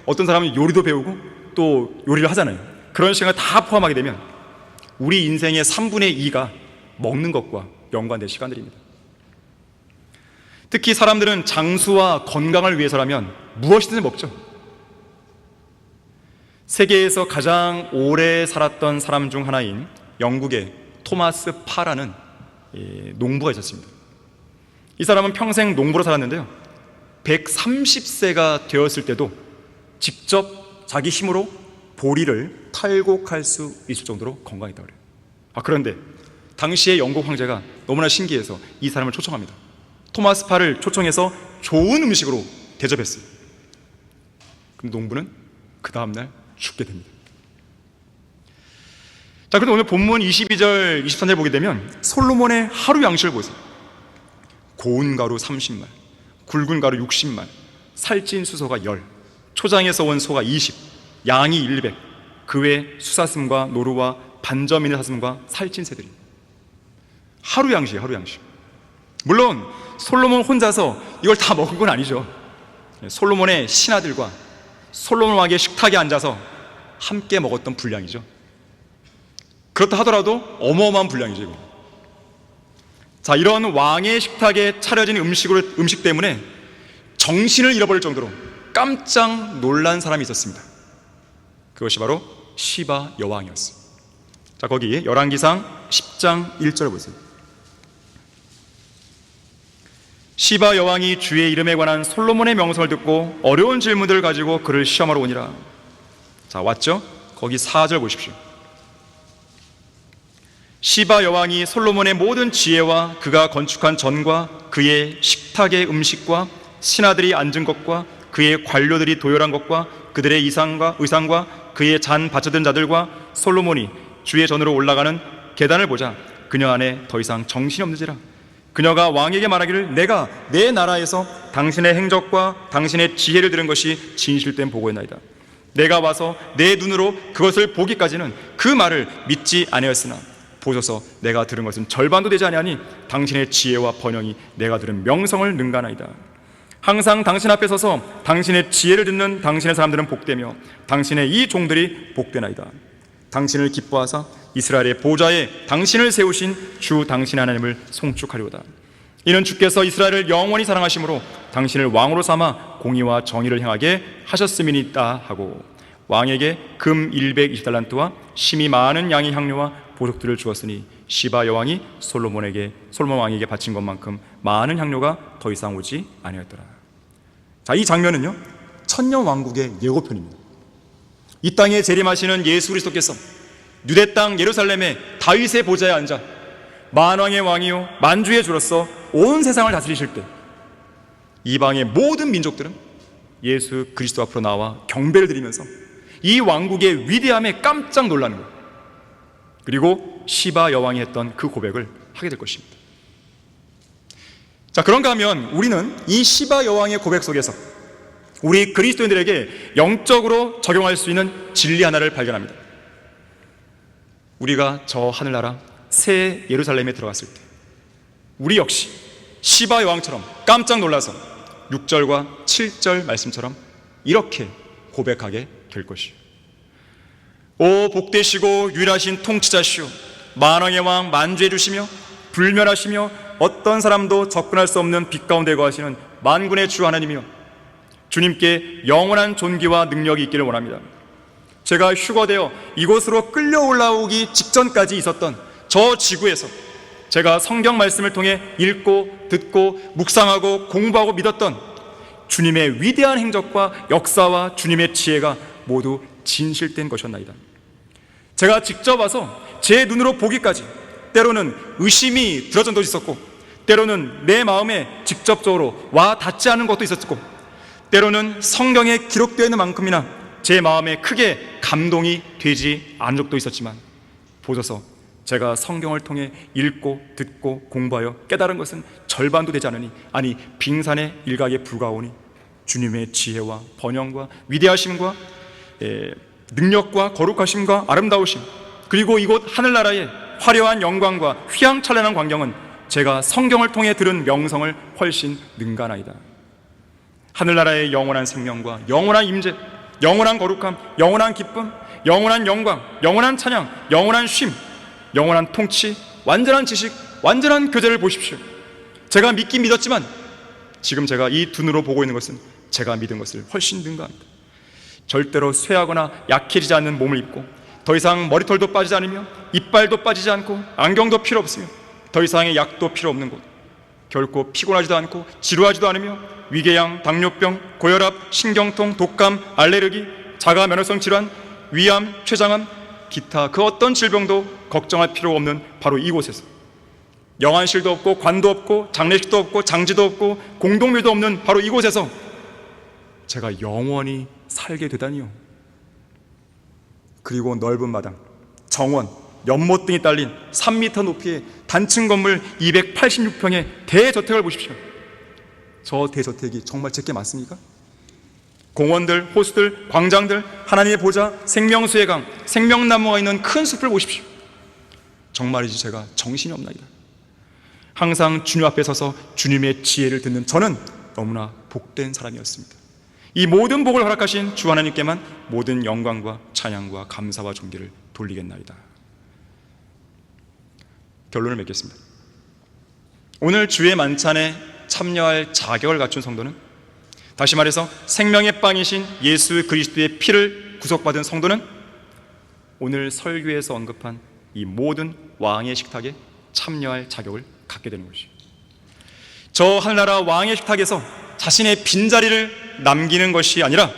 어떤 사람은 요리도 배우고 또 요리를 하잖아요. 그런 시간을 다 포함하게 되면 우리 인생의 3분의 2가 먹는 것과 연관된 시간들입니다. 특히 사람들은 장수와 건강을 위해서라면 무엇이든 먹죠. 세계에서 가장 오래 살았던 사람 중 하나인 영국의 토마스 파라는 농부가 있었습니다. 이 사람은 평생 농부로 살았는데요, 130세가 되었을 때도 직접 자기 힘으로 보리를 탈곡할 수 있을 정도로 건강했다고 그래요. 그런데 당시의 영국 황제가 너무나 신기해서 이 사람을 초청합니다. 토마스 파를 초청해서 좋은 음식으로 대접했어요. 그럼 농부는 그 다음날 죽게 됩니다. 자, 그런데 오늘 본문 22절, 23절 보게 되면 솔로몬의 하루 양식을 보세요. 고운 가루 30말, 굵은 가루 60말, 살찐 수소가 10, 초장에서 온 소가 20, 양이 100, 그 외 수사슴과 노루와 반점 있는 사슴과 살찐 새들이. 하루 양식이에요, 하루 양식. 물론 솔로몬 혼자서 이걸 다 먹은 건 아니죠. 솔로몬의 신하들과 솔로몬 왕의 식탁에 앉아서 함께 먹었던 분량이죠. 그렇다 하더라도 어마어마한 분량이죠, 이거. 자, 이런 왕의 식탁에 차려진 음식 때문에 정신을 잃어버릴 정도로 깜짝 놀란 사람이 있었습니다. 그것이 바로 시바 여왕이었어요. 자, 거기 열왕기상 10장 1절 보세요. 시바 여왕이 주의 이름에 관한 솔로몬의 명성을 듣고 어려운 질문들을 가지고 그를 시험하러 오니라. 자, 왔죠? 거기 4절 보십시오. 시바 여왕이 솔로몬의 모든 지혜와 그가 건축한 전과 그의 식탁의 음식과 신하들이 앉은 것과 그의 관료들이 도열한 것과 그들의 의상과 그의 잔 바쳐든 자들과 솔로몬이 주의 전으로 올라가는 계단을 보자 그녀 안에 더 이상 정신이 없는지라. 그녀가 왕에게 말하기를 내가 내 나라에서 당신의 행적과 당신의 지혜를 들은 것이 진실된 보고였나이다. 내가 와서 내 눈으로 그것을 보기까지는 그 말을 믿지 아니하였으나 보소서 내가 들은 것은 절반도 되지 아니하니 당신의 지혜와 번영이 내가 들은 명성을 능가하나이다. 항상 당신 앞에 서서 당신의 지혜를 듣는 당신의 사람들은 복되며 당신의 이 종들이 복되나이다. 당신을 기뻐하사 이스라엘의 보좌에 당신을 세우신 주 당신 하나님을 송축하리로다. 이는 주께서 이스라엘을 영원히 사랑하심으로 당신을 왕으로 삼아 공의와 정의를 행하게 하셨음이니이다 하고 왕에게 금 120달란트와 심이 많은 양의 향료와 보석들을 주었으니 시바 여왕이 솔로몬 왕에게 바친 것만큼 많은 향료가 더 이상 오지 아니하였더라. 자, 이 장면은요, 천년 왕국의 예고편입니다. 이 땅에 재림하시는 예수 그리스도께서 유대 땅 예루살렘의 다윗의 보좌에 앉아 만왕의 왕이요 만주의 주로서 온 세상을 다스리실 때 이방의 모든 민족들은 예수 그리스도 앞으로 나와 경배를 드리면서 이 왕국의 위대함에 깜짝 놀라는 거예요. 그리고 시바 여왕이 했던 그 고백을 하게 될 것입니다. 자, 그런가 하면 우리는 이 시바 여왕의 고백 속에서 우리 그리스도인들에게 영적으로 적용할 수 있는 진리 하나를 발견합니다. 우리가 저 하늘나라 새 예루살렘에 들어갔을 때 우리 역시 시바 여왕처럼 깜짝 놀라서 6절과 7절 말씀처럼 이렇게 고백하게 될 것이요. 오 복되시고 유일하신 통치자시오 만왕의 왕 만주해 주시며 불멸하시며 어떤 사람도 접근할 수 없는 빛 가운데 거하시는 만군의 주 하나님이여, 주님께 영원한 존귀와 능력이 있기를 원합니다. 제가 휴거되어 이곳으로 끌려 올라오기 직전까지 있었던 저 지구에서 제가 성경 말씀을 통해 읽고 듣고 묵상하고 공부하고 믿었던 주님의 위대한 행적과 역사와 주님의 지혜가 모두 진실된 것이었나이다. 제가 직접 와서 제 눈으로 보기까지 때로는 의심이 들어진 것도 있었고, 때로는 내 마음에 직접적으로 와 닿지 않은 것도 있었고, 때로는 성경에 기록되어 있는 만큼이나 제 마음에 크게 감동이 되지 않은 적도 있었지만, 보소서 제가 성경을 통해 읽고 듣고 공부하여 깨달은 것은 절반도 되지 않으니, 아니 빙산의 일각에 불과하오니 주님의 지혜와 번영과 위대하심과 능력과 거룩하심과 아름다우심, 그리고 이곳 하늘나라의 화려한 영광과 휘황찬란한 광경은 제가 성경을 통해 들은 명성을 훨씬 능가하나이다. 하늘나라의 영원한 생명과 영원한 임재, 영원한 거룩함, 영원한 기쁨, 영원한 영광, 영원한 찬양, 영원한 쉼, 영원한 통치, 완전한 지식, 완전한 교제를 보십시오. 제가 믿긴 믿었지만 지금 제가 이 눈으로 보고 있는 것은 제가 믿은 것을 훨씬 능가합니다. 절대로 쇠하거나 약해지지 않는 몸을 입고 더 이상 머리털도 빠지지 않으며 이빨도 빠지지 않고 안경도 필요 없으며 더 이상의 약도 필요 없는 곳, 결코 피곤하지도 않고 지루하지도 않으며 위궤양, 당뇨병, 고혈압, 신경통, 독감, 알레르기, 자가 면역성 질환, 위암, 췌장암, 기타 그 어떤 질병도 걱정할 필요가 없는 바로 이곳에서, 영안실도 없고 관도 없고 장례식도 없고 장지도 없고 공동묘도 없는 바로 이곳에서 제가 영원히 살게 되다니요. 그리고 넓은 마당, 정원, 연못 등이 딸린 3m 높이의 단층 건물 286평의 대저택을 보십시오. 저 대저택이 정말 제게 맞습니까? 공원들, 호수들, 광장들, 하나님의 보좌, 생명수의 강, 생명나무가 있는 큰 숲을 보십시오. 정말이지 제가 정신이 없나이다. 항상 주님 앞에 서서 주님의 지혜를 듣는 저는 너무나 복된 사람이었습니다. 이 모든 복을 허락하신 주 하나님께만 모든 영광과 찬양과 감사와 존귀를 돌리겠나이다. 결론을 맺겠습니다. 오늘 주의 만찬에 참여할 자격을 갖춘 성도는, 다시 말해서 생명의 빵이신 예수 그리스도의 피를 구속받은 성도는 오늘 설교에서 언급한 이 모든 왕의 식탁에 참여할 자격을 갖게 되는 것이죠. 저 하늘나라 왕의 식탁에서 자신의 빈자리를 남기는 것이 아니라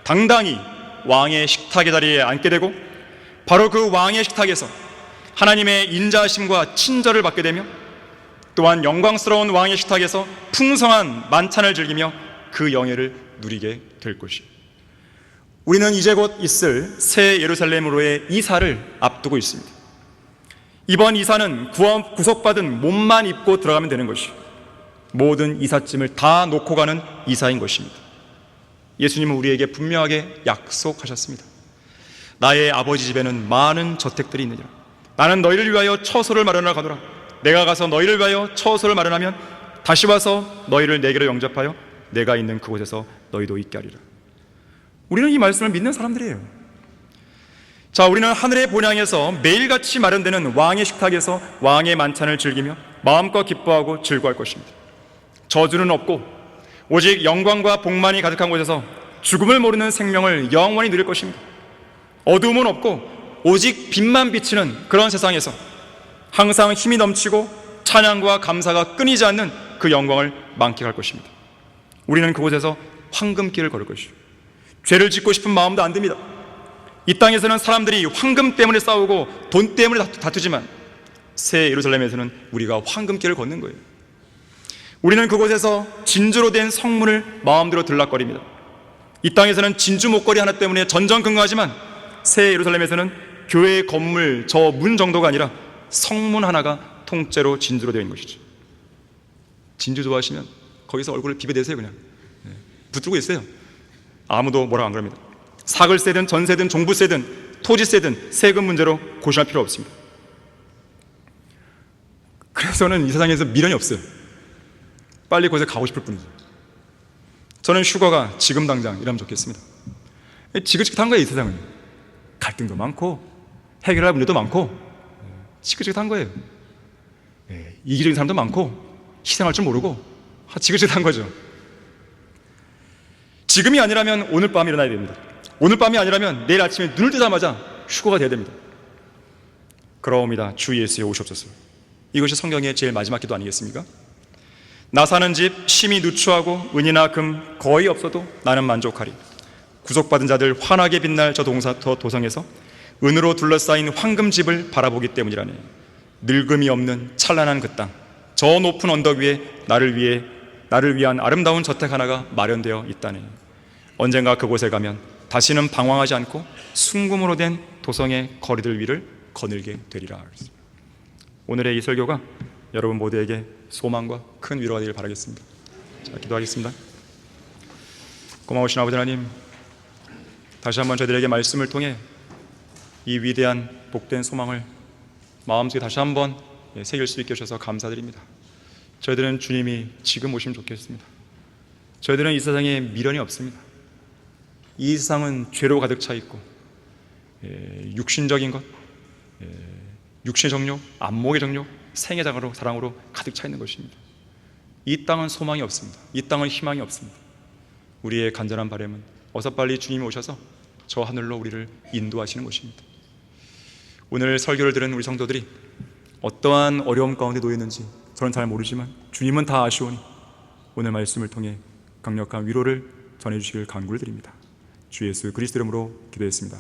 당당히 왕의 식탁의 자리에 앉게 되고, 바로 그 왕의 식탁에서 하나님의 인자하심과 친절을 받게 되며, 또한 영광스러운 왕의 식탁에서 풍성한 만찬을 즐기며 그 영예를 누리게 될 것이에요. 우리는 이제 곧 있을 새 예루살렘으로의 이사를 앞두고 있습니다. 이번 이사는 구속받은 몸만 입고 들어가면 되는 것이에요. 모든 이삿짐을 다 놓고 가는 이사인 것입니다. 예수님은 우리에게 분명하게 약속하셨습니다. 나의 아버지 집에는 많은 저택들이 있느니라. 나는 너희를 위하여 처소를 마련하러 가노라. 내가 가서 너희를 위하여 처소를 마련하면 다시 와서 너희를 내게로 영접하여 내가 있는 그곳에서 너희도 있게 하리라. 우리는 이 말씀을 믿는 사람들이에요. 자, 우리는 하늘의 본향에서 매일같이 마련되는 왕의 식탁에서 왕의 만찬을 즐기며 마음껏 기뻐하고 즐거워할 것입니다. 저주는 없고 오직 영광과 복만이 가득한 곳에서 죽음을 모르는 생명을 영원히 누릴 것입니다. 어두움은 없고 오직 빛만 비치는 그런 세상에서 항상 힘이 넘치고 찬양과 감사가 끊이지 않는 그 영광을 만끽할 것입니다. 우리는 그곳에서 황금길을 걸을 것이죠. 죄를 짓고 싶은 마음도 안 듭니다. 이 땅에서는 사람들이 황금 때문에 싸우고 돈 때문에 다투지만 새 예루살렘에서는 우리가 황금길을 걷는 거예요. 우리는 그곳에서 진주로 된 성문을 마음대로 들락거립니다. 이 땅에서는 진주 목걸이 하나 때문에 전전긍긍하지만 새 예루살렘에서는 교회 건물 저 문 정도가 아니라 성문 하나가 통째로 진주로 되어 있는 것이죠. 진주 좋아하시면 거기서 얼굴을 비벼대세요. 그냥 붙들고 있어요. 아무도 뭐라고 안 그럽니다. 사글세든 전세든 종부세든 토지세든 세금 문제로 고심할 필요 없습니다. 그래서는 이 세상에서 미련이 없어요. 빨리 곳에 가고 싶을 뿐이죠. 저는 휴가가 지금 당장 이러면 좋겠습니다. 지긋지긋한 거예요. 이 세상은 갈등도 많고 해결할 문제도 많고 지긋지긋한 거예요. 이기적인 사람도 많고 희생할 줄 모르고 지긋지긋한 거죠. 지금이 아니라면 오늘 밤에 일어나야 됩니다. 오늘 밤이 아니라면 내일 아침에 눈을 뜨자마자 휴거가 돼야 됩니다. 그러옵니다. 주 예수의 오시옵소서. 이것이 성경의 제일 마지막 기도 아니겠습니까? 나 사는 집 심히 누추하고 은이나 금 거의 없어도 나는 만족하리. 구속받은 자들 환하게 빛날 저 도성에서 은으로 둘러싸인 황금집을 바라보기 때문이라네. 늙음이 없는 찬란한 그 땅, 저 높은 언덕 위에 나를 위한 아름다운 저택 하나가 마련되어 있다네. 언젠가 그곳에 가면 다시는 방황하지 않고 순금으로 된 도성의 거리들 위를 거닐게 되리라. 오늘의 이 설교가 여러분 모두에게 소망과 큰 위로가 되길 바라겠습니다. 자, 기도하겠습니다. 고마우신 아버지 하나님, 다시 한번 저희들에게 말씀을 통해 이 위대한 복된 소망을 마음속에 다시 한번 새길 수 있게 해주셔서 감사드립니다. 저희들은 주님이 지금 오시면 좋겠습니다. 저희들은 이 세상에 미련이 없습니다. 이 세상은 죄로 가득 차 있고 육신적인 것, 육신의 정욕, 안목의 정욕, 생의 사랑으로 가득 차 있는 것입니다. 이 땅은 소망이 없습니다. 이 땅은 희망이 없습니다. 우리의 간절한 바람은 어서 빨리 주님이 오셔서 저 하늘로 우리를 인도하시는 것입니다. 오늘 설교를 들은 우리 성도들이 어떠한 어려움 가운데 놓여 있는지 저는 잘 모르지만 주님은 다 아시오니 오늘 말씀을 통해 강력한 위로를 전해주시길 간구를 드립니다. 주 예수 그리스도 이름으로 기도했습니다.